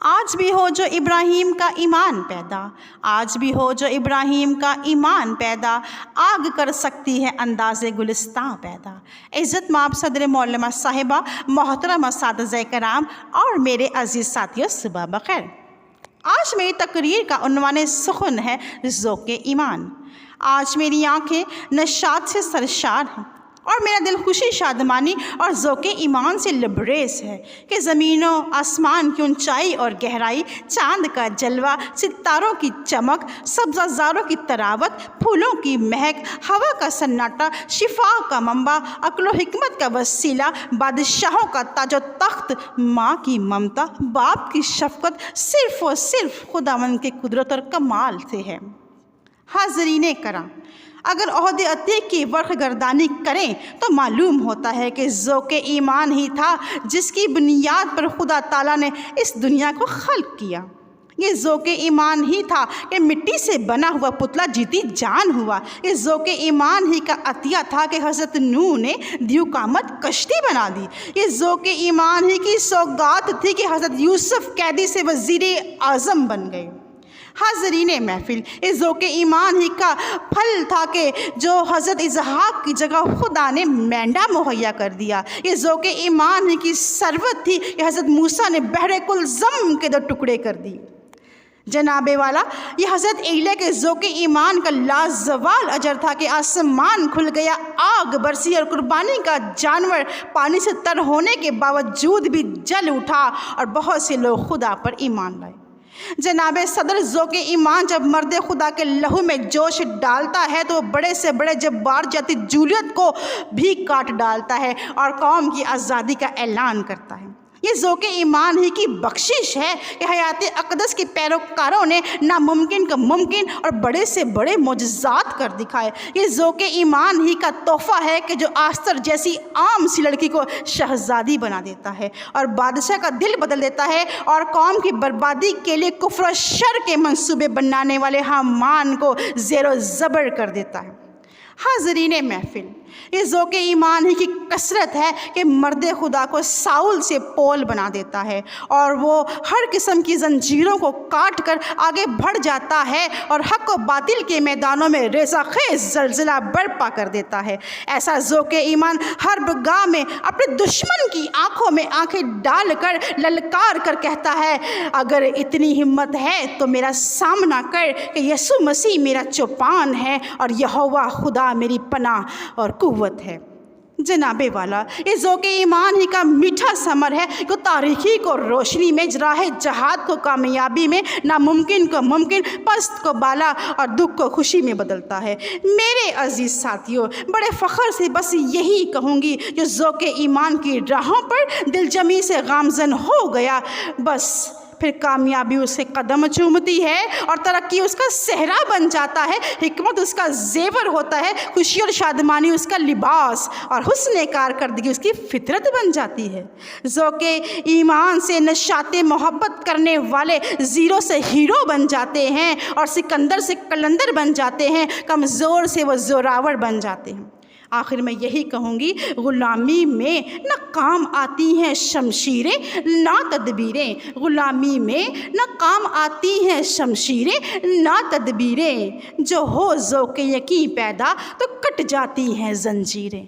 آج بھی ہو جو ابراہیم کا ایمان پیدا، آج بھی ہو جو ابراہیم کا ایمان پیدا، آگ کر سکتی ہے انداز گلستاں پیدا۔ عزت مآب صدر معلمہ صاحبہ، محترم اساتذہ کرام اور میرے عزیز ساتھیوں، صبح بخیر۔ آج میری تقریر کا عنوان سخن ہے ذوق ایمان۔ آج میری آنکھیں نشاط سے سرشار ہیں اور میرا دل خوشی، شادمانی اور ذوق ایمان سے لبریز ہے کہ زمین و آسمان کی اونچائی اور گہرائی، چاند کا جلوہ، ستاروں کی چمک، سبزہ زاروں کی تراوت، پھولوں کی مہک، ہوا کا سناٹا، شفا کا منبع، عقل و حکمت کا وسیلہ، بادشاہوں کا تاج و تخت، ماں کی ممتا، باپ کی شفقت، صرف اور صرف خداوند کی قدرت اور کمال سے ہے۔ حاضرین کرام، اگر عہد عتیق کی ورق گردانی کریں تو معلوم ہوتا ہے کہ ذوق ایمان ہی تھا جس کی بنیاد پر خدا تعالیٰ نے اس دنیا کو خلق کیا۔ یہ ذوق ایمان ہی تھا کہ مٹی سے بنا ہوا پتلا جیتی جان ہوا۔ یہ ذوق ایمان ہی کا عطیہ تھا کہ حضرت نوح نے دیو قامت کشتی بنا دی۔ یہ ذوق ایمان ہی کی سوگات تھی کہ حضرت یوسف قیدی سے وزیر اعظم بن گئے۔ حاضرین محفل، یہ ذوق ایمان ہی کا پھل تھا کہ جو حضرت اسحاق کی جگہ خدا نے مینڈا مہیا کر دیا۔ یہ ذوق ایمان ہی کی ثروت تھی کہ حضرت موسیٰ نے بحر کلزم کے 2 ٹکڑے کر دی۔ جناب والا، یہ حضرت ایلیہ کے ذوق ایمان کا لازوال اجر تھا کہ آسمان کھل گیا، آگ برسی اور قربانی کا جانور پانی سے تر ہونے کے باوجود بھی جل اٹھا اور بہت سے لوگ خدا پر ایمان لائے۔ جناب صدر، ذوق ایمان جب مرد خدا کے لہو میں جوش ڈالتا ہے تو وہ بڑے سے بڑے جبار جاتی جولیت کو بھی کاٹ ڈالتا ہے اور قوم کی آزادی کا اعلان کرتا ہے۔ یہ ذوق ایمان ہی کی بخشش ہے کہ حیات اقدس کے پیروکاروں نے ناممکن کا ممکن اور بڑے سے بڑے معجزات کر دکھائے۔ یہ ذوق ایمان ہی کا تحفہ ہے کہ جو آستر جیسی عام سی لڑکی کو شہزادی بنا دیتا ہے اور بادشاہ کا دل بدل دیتا ہے اور قوم کی بربادی کے لیے کفر و شر کے منصوبے بنانے والے حامان کو زیر و زبر کر دیتا ہے۔ حاضرین محفل، یہ ذوق ایمان ہی کی کثرت ہے کہ مرد خدا کو ساؤل سے پول بنا دیتا ہے اور وہ ہر قسم کی زنجیروں کو کاٹ کر آگے بڑھ جاتا ہے اور حق و باطل کے میدانوں میں ریزہ خیز زلزلہ برپا کر دیتا ہے۔ ایسا ذوق ایمان حرب گاہ میں اپنے دشمن کی آنکھوں میں آنکھیں ڈال کر للکار کر کہتا ہے، اگر اتنی ہمت ہے تو میرا سامنا کر کہ یسوع مسیح میرا چوپان ہے اور یہوہ خدا میری پناہ اور قوت ہے۔ جناب والا، یہ ذوق ایمان ہی کا میٹھا ثمر ہے کہ تاریکی کو روشنی میں، راہ جہاد کو کامیابی میں، ناممکن کو ممکن، پست کو بالا اور دکھ کو خوشی میں بدلتا ہے۔ میرے عزیز ساتھیوں، بڑے فخر سے بس یہی کہوں گی، جو ذوق ایمان کی راہوں پر دل جمی سے گامزن ہو گیا، بس پھر کامیابی اس کے قدم چومتی ہے اور ترقی اس کا صحرا بن جاتا ہے، حکمت اس کا زیور ہوتا ہے، خوشی اور شادمانی اس کا لباس اور حسن کارکردگی اس کی فطرت بن جاتی ہے۔ ذوق ایمان سے نشاط محبت کرنے والے زیرو سے ہیرو بن جاتے ہیں اور سکندر سے قلندر بن جاتے ہیں، کمزور سے وہ زوراور بن جاتے ہیں۔ آخر میں یہی کہوں گی، غلامی میں نہ کام آتی ہیں شمشیریں نہ تدبیریں، غلامی میں نہ کام آتی ہیں شمشیریں نہ تدبیریں، جو ہو ذوق یقین پیدا تو کٹ جاتی ہیں زنجیریں۔